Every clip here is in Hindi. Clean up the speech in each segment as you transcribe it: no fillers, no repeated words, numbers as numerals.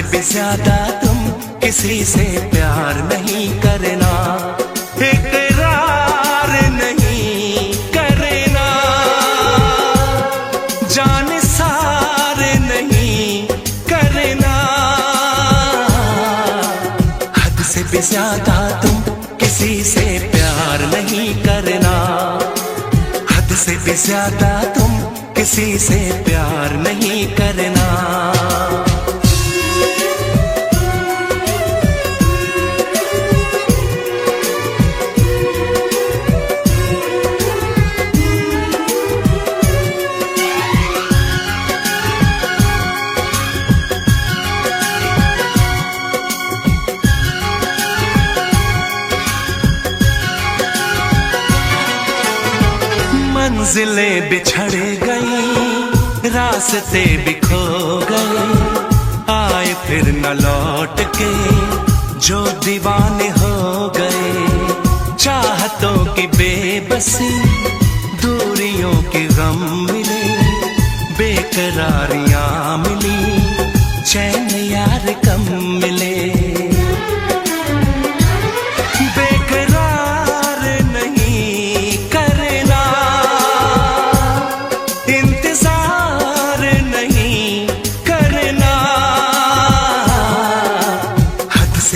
भी ज्यादा तुम किसी से प्यार नहीं करना, इकरार नहीं करना, जान सार नहीं करना। हद से भी ज्यादा तुम किसी से प्यार नहीं करना, हद से भी ज्यादा तुम किसी से प्यार नहीं करना। मंजिलें बिछड़ गई, रास्ते भी खो गए, आए फिर न लौट के जो दीवाने हो गए। चाहतों की बेबसी, दूरियों के गम मिले, बेकरारियां मिली, चैन यार कम मिले।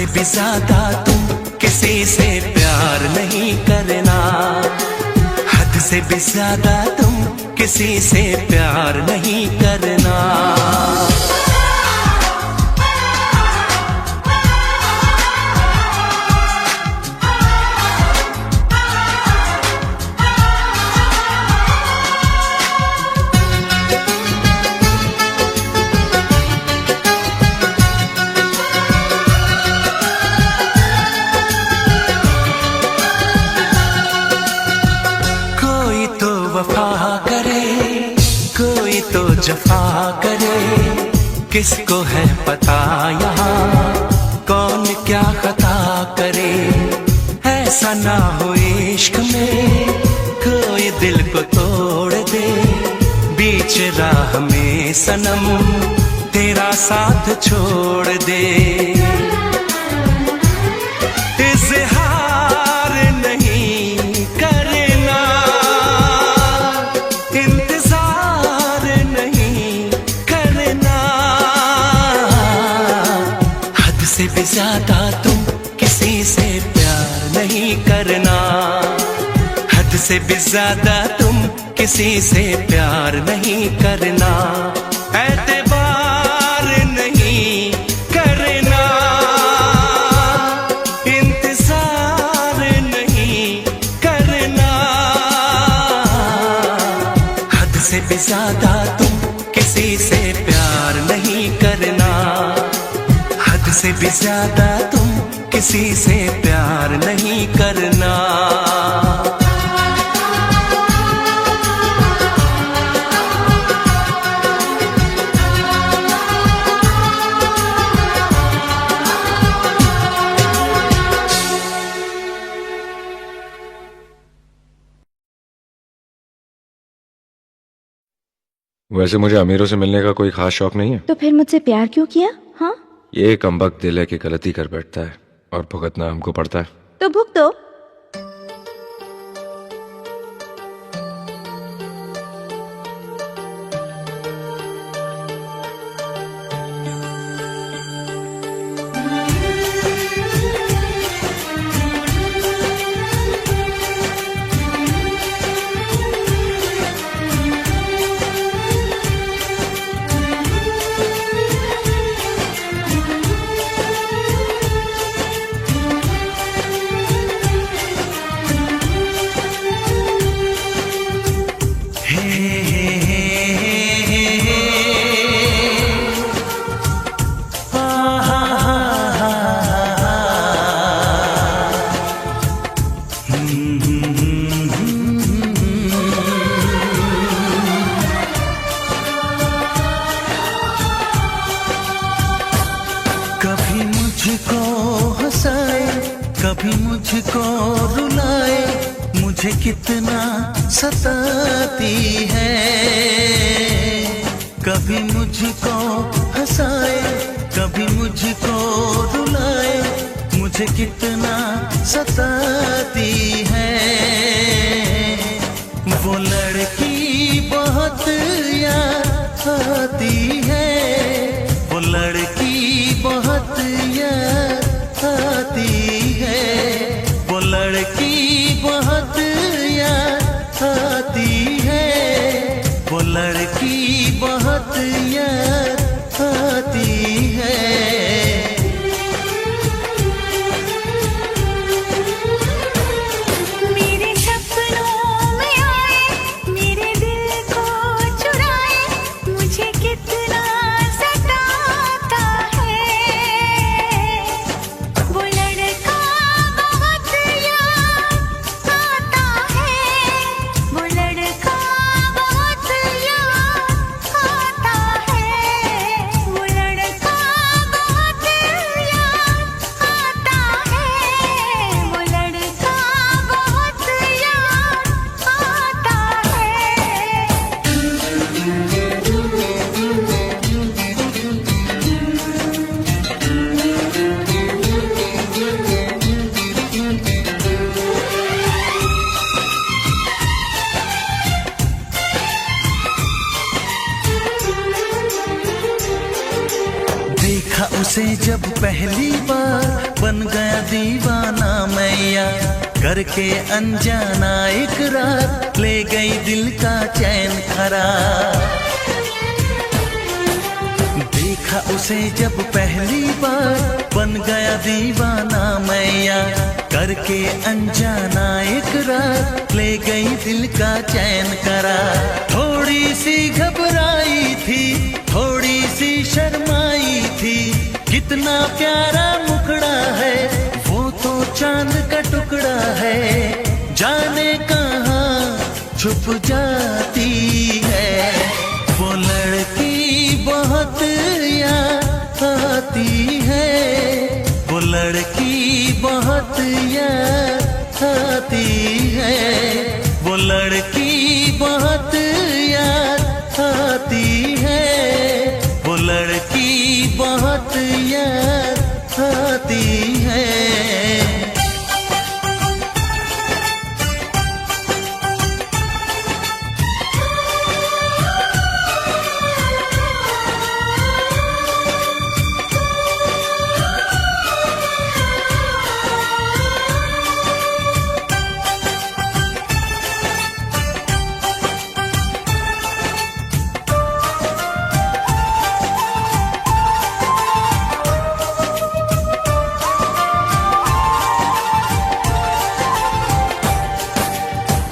भी ज्यादा तुम किसी से प्यार नहीं करना, हद से भी ज्यादा तुम किसी से प्यार नहीं करना। वफा करे कोई तो जफा करे, किसको है पता यहाँ कौन क्या खता करे। ऐसा ना हो इश्क में कोई दिल को तोड़ दे, बीच राह में सनम तेरा साथ छोड़ दे। इज़हार नहीं करना, इंतजार नहीं करना, हद से भी ज्यादा तुम किसी से प्यार नहीं करना, हद से भी ज्यादा तुम किसी से प्यार नहीं करना। एतबार नहीं करना, इंतजार नहीं करना, हद से भी ज्यादा तुम किसी से प्यार नहीं करना, हद से भी ज्यादा तुम किसी से प्यार नहीं करना। वैसे मुझे अमीरों से मिलने का कोई खास शौक नहीं है। तो फिर मुझसे प्यार क्यों किया? हाँ, ये कमबख्त दिल है कि गलती कर बैठता है और भुगतना हमको पड़ता है। तो भुगतो। कभी मुझको हंसाए, कभी मुझको रुलाए, मुझे कितना सताती है। कभी मुझको हंसाए, कभी मुझको रुलाए, मुझे कितना सताती है। वो लड़की बहुत याद आती है, वो लड़की बहुत याद आती है, वो लड़की बहुत याद आती है, वो लड़की बहुत याद आती है। मेरे सपनों में आए, मेरे दिल को चुराए, मुझे कितना सताता है। वो लड़का बहुत याद आता है, वो लड़का बहुत याद आता है, वो लड़का बहुत याद आता है, वो लड़का बहुत याद आता देखा उसे जब पहली बार, बन गया दीवाना मैया, करके अनजाना इकरार, ले गई दिल का चैन करार। देखा उसे जब पहली बार, बन गया दीवाना मैया, करके अनजाना इकरार, ले गई दिल का चैन करार। थोड़ी सी घबराई थी, थोड़ी सी शर्माई थी, कितना प्यारा मुखड़ा है, वो तो चांद का टुकड़ा है, जाने कहाँ छुप जाती है। वो लड़की बहुत याद आती है, वो लड़की बहुत याद आती है, वो लड़की बहुत याद आती है, वो लड़की बहुत याद आती है।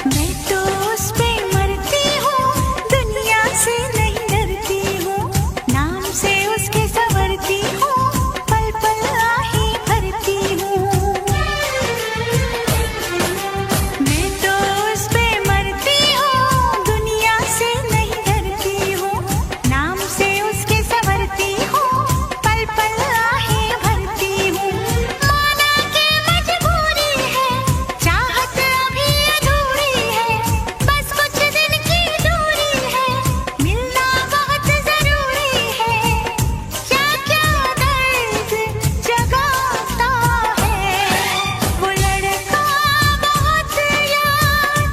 मैं तो उस पे मरती हूँ, दुनिया से नहीं डरती हूँ, नाम से उसके संवरती हूँ, पल पल आहे भरती हूँ। मैं तो उस पे मरती हूँ, दुनिया से नहीं डरती हूँ, नाम से उसके संवरती हूँ, पल पल आहे भरती हूँ। माना के मजबूरी है, चाहत अभी अधूरी है, बस कुछ दिन की दूरी है, मिलना बहुत जरूरी है, क्या क्या दर्द जगाता है। वो लड़का बहुत याद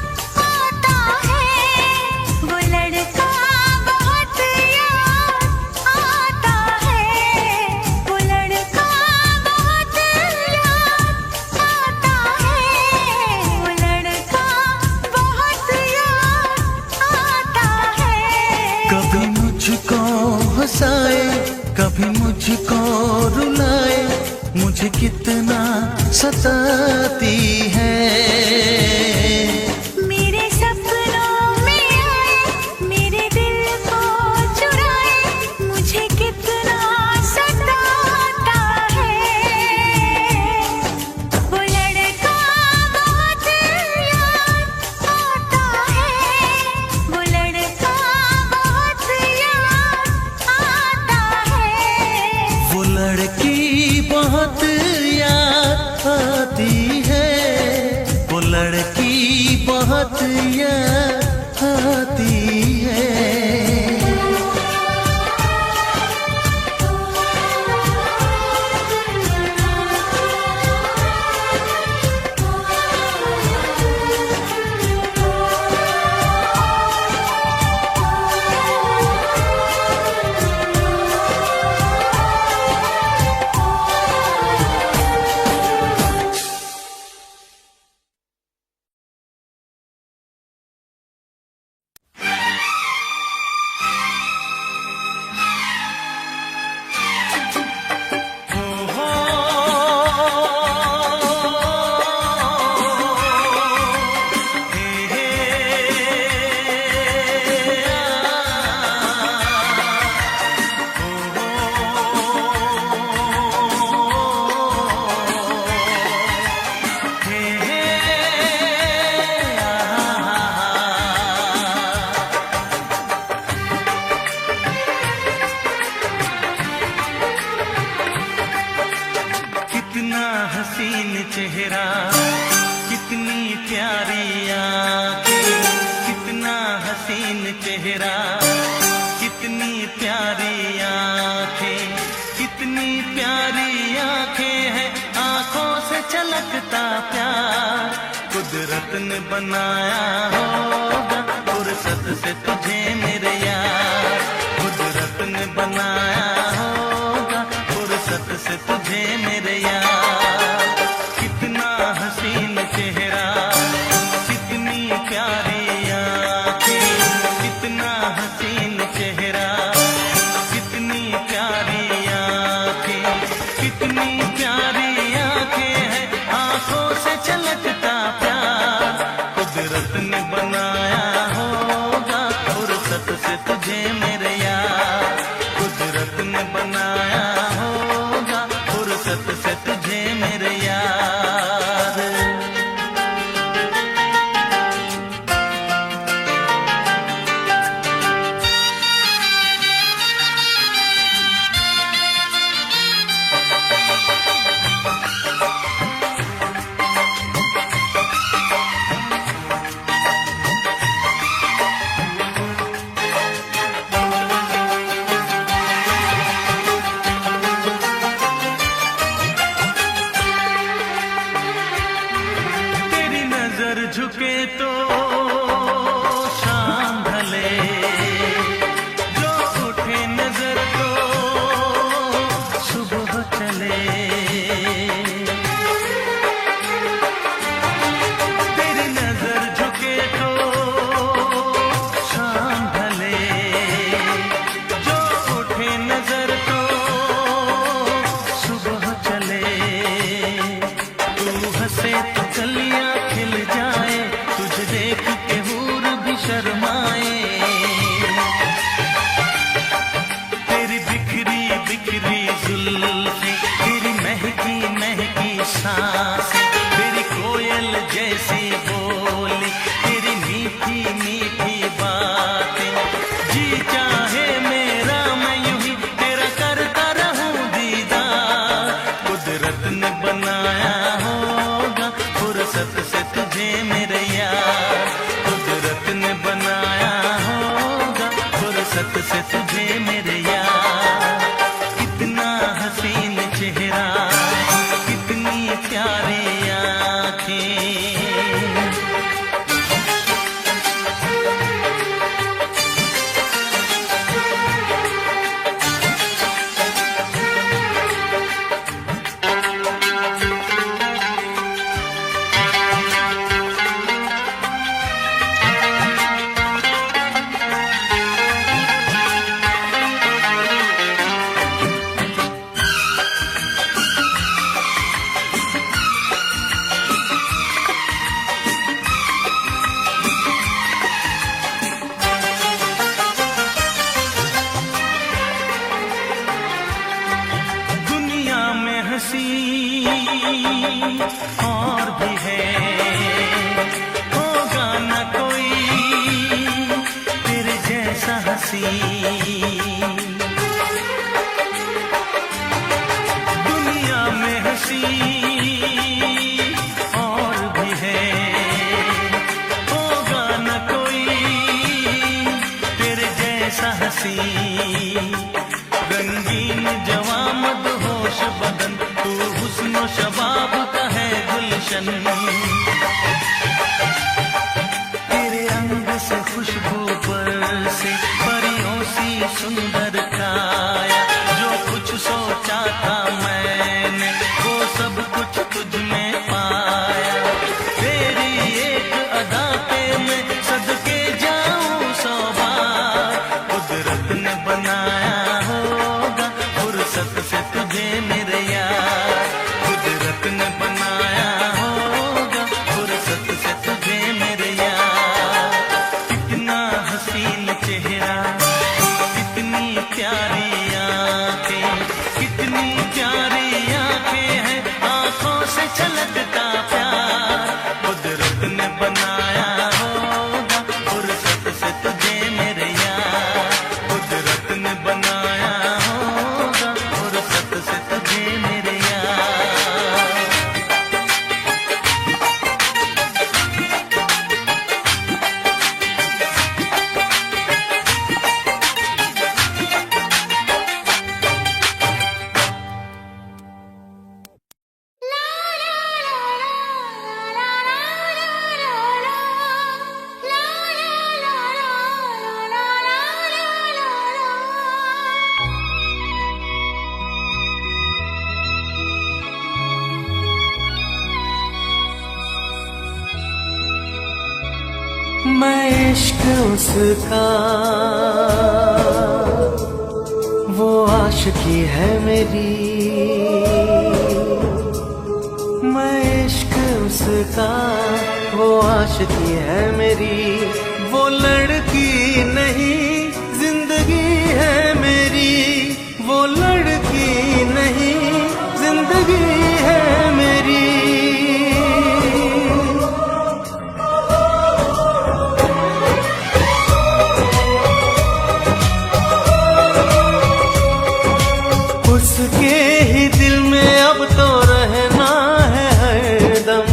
आता है, वो लड़का बहुत याद आता है, वो लड़का बहुत याद आता है, वो लड़का बहुत याद आता है। कभी मुझको हंसाए, कभी मुझको रुलाए, मुझे कितना सताती है। मेरे सपनों में आए, मेरे दिल को चुराए, मुझे कितना सताता है। वो लड़का बहुत याद आता है, वो लड़का बहुत याद आता है, वो लड़की बहुत याद आती है, वो लड़की प्यारी आंखें, कितनी प्यारी आंखें हैं, आंखों से छलकता प्यार कुदरत ने बनाया होगा फुर्सत से तुझे मेरे यार, कुदरत ने बनाया होगा फुर्सत से तुझे मेरे यार। कितना हसीन चेहरा, कितनी प्यारी आंखें, कितना हसीन चेहरा, कितनी प्यारी आंखें, कितनी प्यारी आंखें हैं, आंखों से छलकता प्यार कुदरत ने बनाया होगा फुर्सत से तुझे मेरे यार, कुदरत ने बनाया होगा फुर्सत से तुझे मेरे यार। झुके तो शाम ढले, जो उठे नजर तो सुबह चले, तेरी नजर झुके तो शाम ढले, जो उठे नजर तो सुबह चले, तू हंसे तो कलियां खिल जाए, तुझे देख के हूर भी शर्माए, तेरी बिखरी बिखरी जुल्फें, तेरी महकी महकी सांसें, तेरी कोयल जैसी बोली, तेरी मीठी मीठी बातें, जी चाहे मेरा मैं यूं ही तेरा करता रहूं दीदार, कुदरत ने बनाया होगा फुर्सत से तुझे मेरे यार, कुदरत ने बनाया होगा फुर्सत से तुझे मेरे यार। कितना हसीन चेहरा, कितनी प्यारी आंखें, हंसी और भी है, होगा न कोई तेरे जैसा हंसी, दुनिया में हंसी और भी है, होगा न कोई तेरे जैसा हंसी, रंगीन जवां मदहोश बदन, तू हुस्न शबाब का है गुलशन, तेरे अंग से खुशबू बरसे, परियों सी सुंदर काया, जो कुछ सोचा था मैंने वो सब कुछ तुझ में पाया, तेरी एक अदा पे मैं सदके जाऊं 100 बार, कुदरत ने बनाया होगा फुर्सत से तुझे मेरे यार, कुदरत ने बनाया होगा फुर्सत से तुझे मेरे यार। कितना हसीन चेहरा, कितनी प्यारी आंखें, कितनी प्यारी आंखें हैं, आंखों से छलकता प्यार कुदरत ने बनाया होगा फुर्सत से तुझे मेरे यार, कुदरत ने इश्क उसका वो आशिकी है मेरी, मैं इश्क उसका वो आशिकी है मेरी, वो लड़की नहीं जिंदगी है मेरी, वो लड़की नहीं जिंदगी है मेरी। उसके ही दिल में अब तो रहना है हरदम,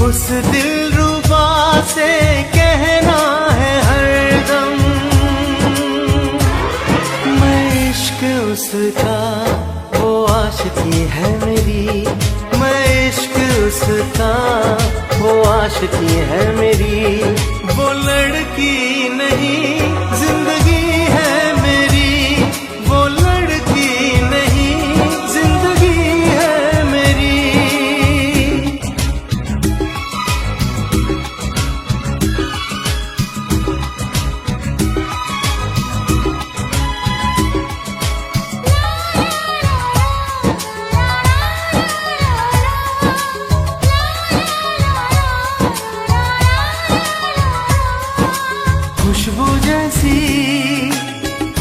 उस दिलरुबा से कहना है हरदम, मैं इश्क उसका वो आशिकी है मेरी, मैं इश्क उसका वो आशिकी है मेरी, वो लड़की नहीं जिंदगी है मेरी, वो लड़की नहीं जिंदगी है मेरी। खुशबू जैसी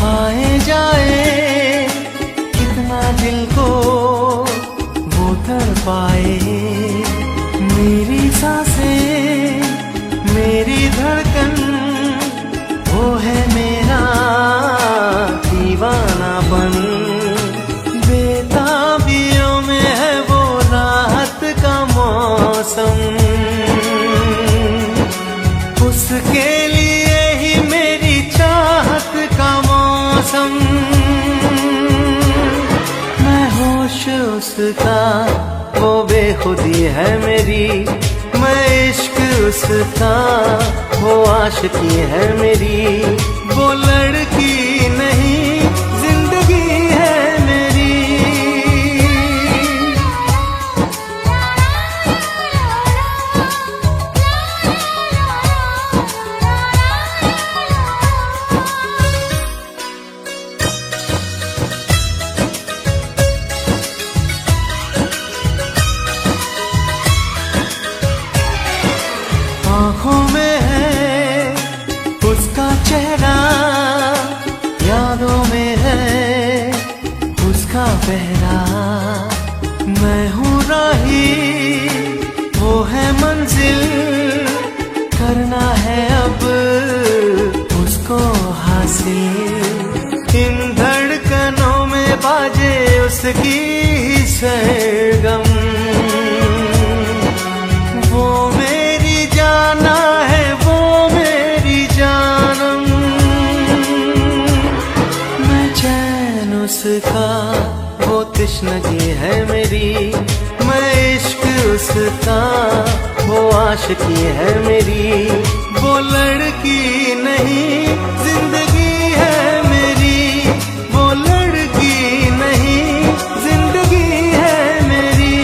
आए जाए, कितना दिल को वो तर पाए, मेरी सांसें मेरी धड़कन वो है मेरा दीवानापन, बेताबियों में है वो राहत का मौसम, उसके लिए ही मेरी चाहत का मौसम, मैं होश उसका वो बेखुदी है मेरी, मैं इश्क उसका वो आशिकी है मेरी, वो लड़की नहीं जिंदगी है मेरी। आँखों में है उसका चेहरा, यादों में है उसका पहरा, मैं हूँ राही वो है मंजिल, करना है अब उसको हासिल, इन धड़कनों में बाजे उसकी ही सरगम, वो मेरी जाना है वो मेरी जानम, मैं चैन उसका वो तृष्णगी है मेरी, मैं इश्क उसका वो आशिकी है मेरी, वो लड़की नहीं जिंदगी है मेरी, वो लड़की नहीं जिंदगी है मेरी।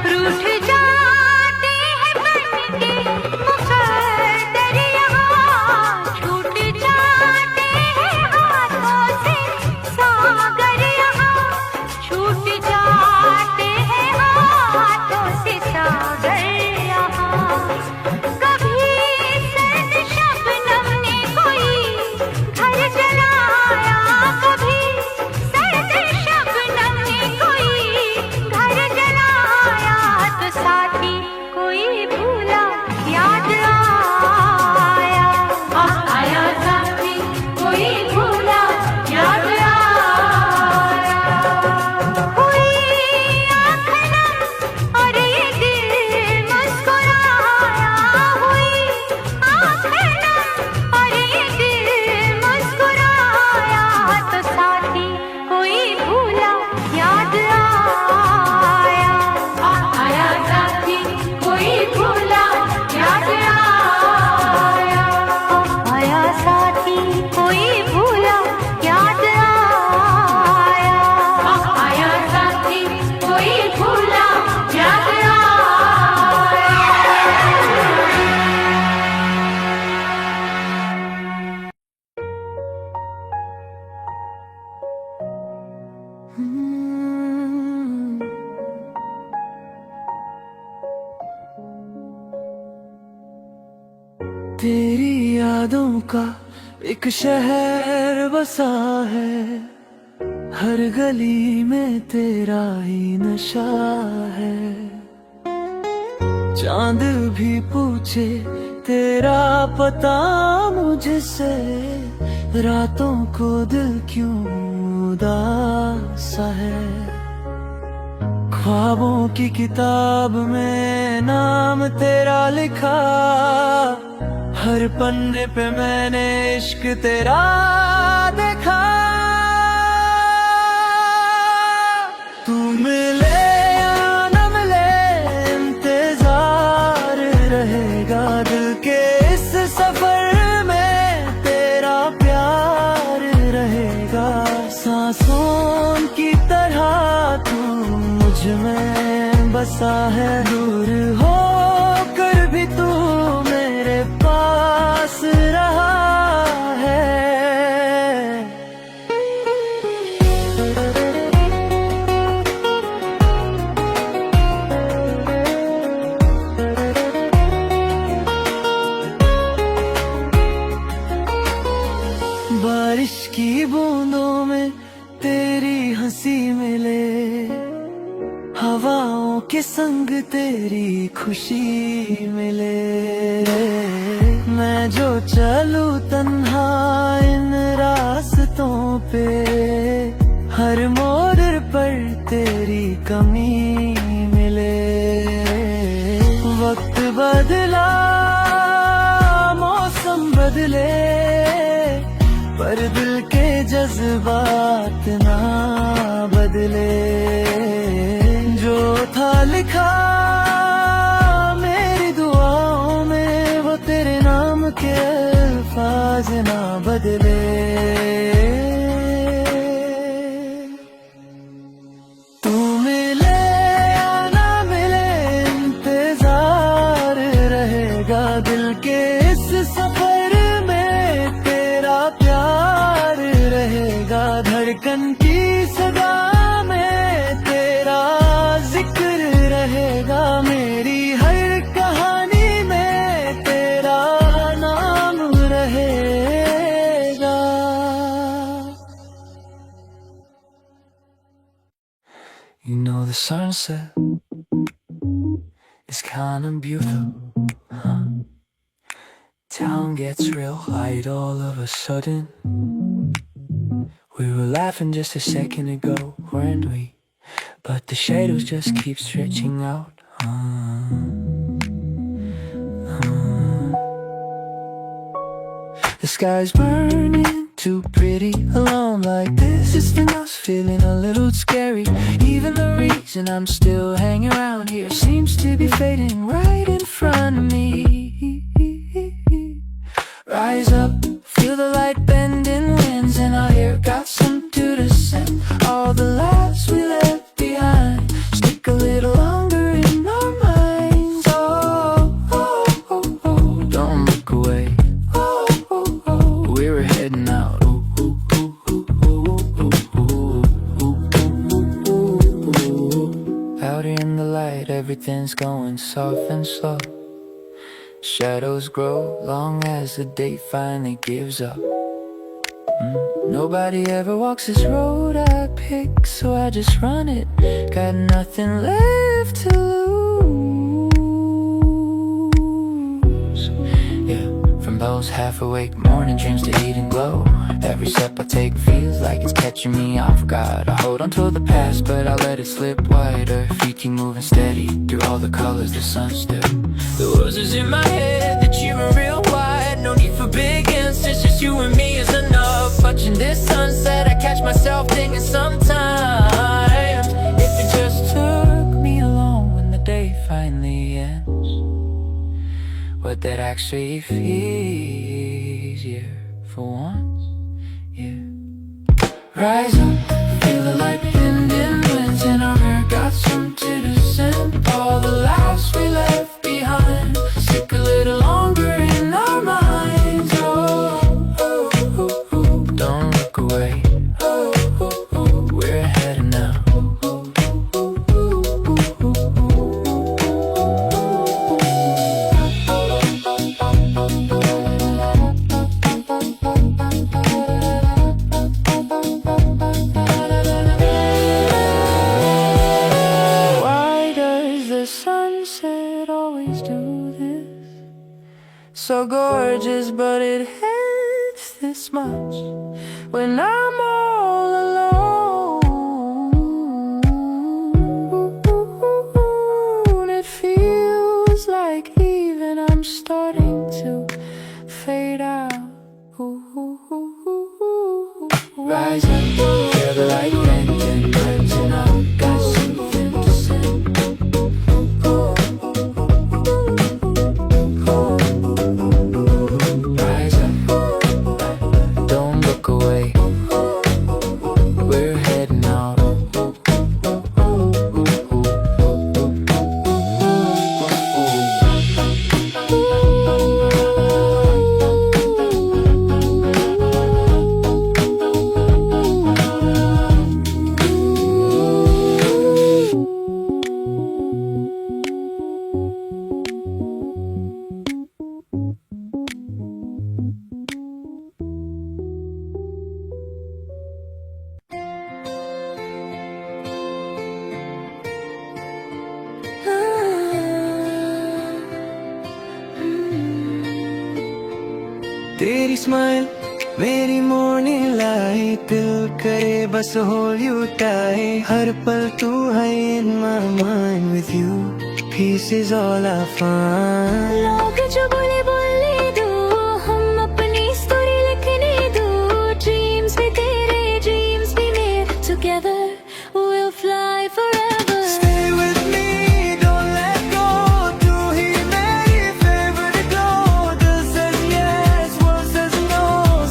रूठ जाते हैं बनके मुकद्दर यहाँ, छूट जाते हैं हाथों से सागर यहाँ, छूट जाते हैं हाथों से सागर यहाँ। कभी सर्द शबनम ने कोई घर जलाया, कभी सर्द शबनम ने कोई घर जलाया, तो साथी कोई भूला याद आया, आया साथी कोई भूला याद आया। हुई आँख नम और ये दिल मुस्कुराया, हुई आँख नम और ये दिल मुस्कुराया, तो साथी कोई भूला याद आया, आया साथी कोई भूला याद आया, आया साथी कोई भूला याद आया, आया साथी कोई भूला याद आया। तेरी यादों का एक शहर बसा है, हर गली में तेरा ही नशा है। चांद भी पूछे तेरा पता मुझसे, रातों को दिल क्यों उदास है। ख्वाबों की किताब में नाम तेरा लिखा, हर पन्ने पे मैंने इश्क तेरा देखा। तू मिले या न मिले इंतजार रहेगा, दिल के इस सफर में तेरा प्यार रहेगा। सांसों की तरह तू मुझ में बसा है, दूर हो कर भी तू मेरे पास रहा है। बारिश की बूंदों में तेरी हंसी मिले, हवाओं के संग तेरी खुशी मिले। मैं जो चलूं तन्हा इन रास्तों पे, हर मोड़ पर तेरी कमी मिले। वक्त बदला मौसम बदले, पर दिल के जज्बात ना बदले। जो था लिखा मेरी दुआओं में, वो तेरे नाम के अल्फाज ना बदले। तू मिले या ना मिले इंतजार रहेगा, दिल के इस सफर में तेरा प्यार रहेगा। धड़कन की सदा में तेरा जिक्र रहेगा, मेरी हर कहानी में तेरा नाम रहेगा। You know the sunset is kind of beautiful, huh? Town gets real light all of a sudden. We were laughing just a second ago, weren't we? But the shadows just keep stretching out. The sky's burning too pretty, alone like this. It's been us feeling a little scary. Even the reason I'm still hanging around here seems to be fading right in front of me. Rise up, feel the light bending winds, and I'll hear got something to say. the light, everything's going soft and slow. Shadows grow long as the day finally gives up. Nobody ever walks this road I pick, so I just run it. Got nothing left to lose. Yeah, from those half-awake morning dreams to eat and glow. Every step I take feels like it's catching me off guard. I hold on to the past, but I let it slip wider. Feet keep moving steady through all the colors the sun still. The words is in my head that you were real wide. No need for big answers, just you and me is enough. Watching this sunset, I catch myself thinking sometimes, if you just took me along when the day finally ends, would that actually feel easier for once? Yeah. Rise up, feel the light bending winds in our hair, got some to descend. All the laughs we left behind, stick a little longer in our minds. Oh, oh, oh, oh. Don't look away. Oh, oh, oh. We're heading now. So gorgeous, but it hurts this much when I'm all alone. It feels like even I'm starting to fade out. Rise up, feel the light bending, crimson up, got something to say. तेरी स्माइल मेरी मॉर्निंग लाइट, दिल करे बस होल्ड यू टाइट. हर पल तू है in my mind, with you peace is all I find. लोग जो बोले बोले दो, हम अपनी स्टोरी लिखने दो. ड्रीम्स भी तेरे ड्रीम्स भी मेरे, together we'll fly forever. Stay with me, don't let go. तू ही मेरी favorite glow. दिल says yes, world says no.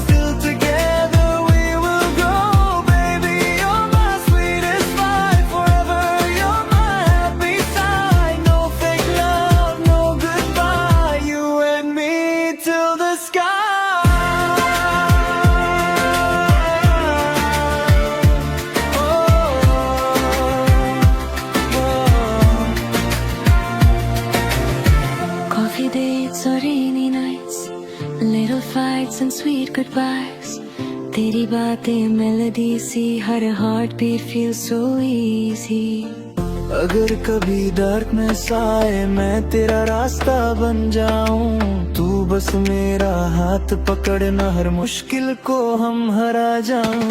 Still together we will grow. Baby, you're my sweetest vibe. Forever you're my happy side. No fake love, no goodbye. You and me till the sky. Coffee dates or rainy nights, little fights and sweet goodbyes. तेरी बातें मेलोडी सी, हर heart beat feels so easy. अगर कभी डार्कनेस आए, मैं तेरा रास्ता बन जाऊं. तू बस मेरा हाथ पकड़ना, हर मुश्किल को हम हरा जाऊं.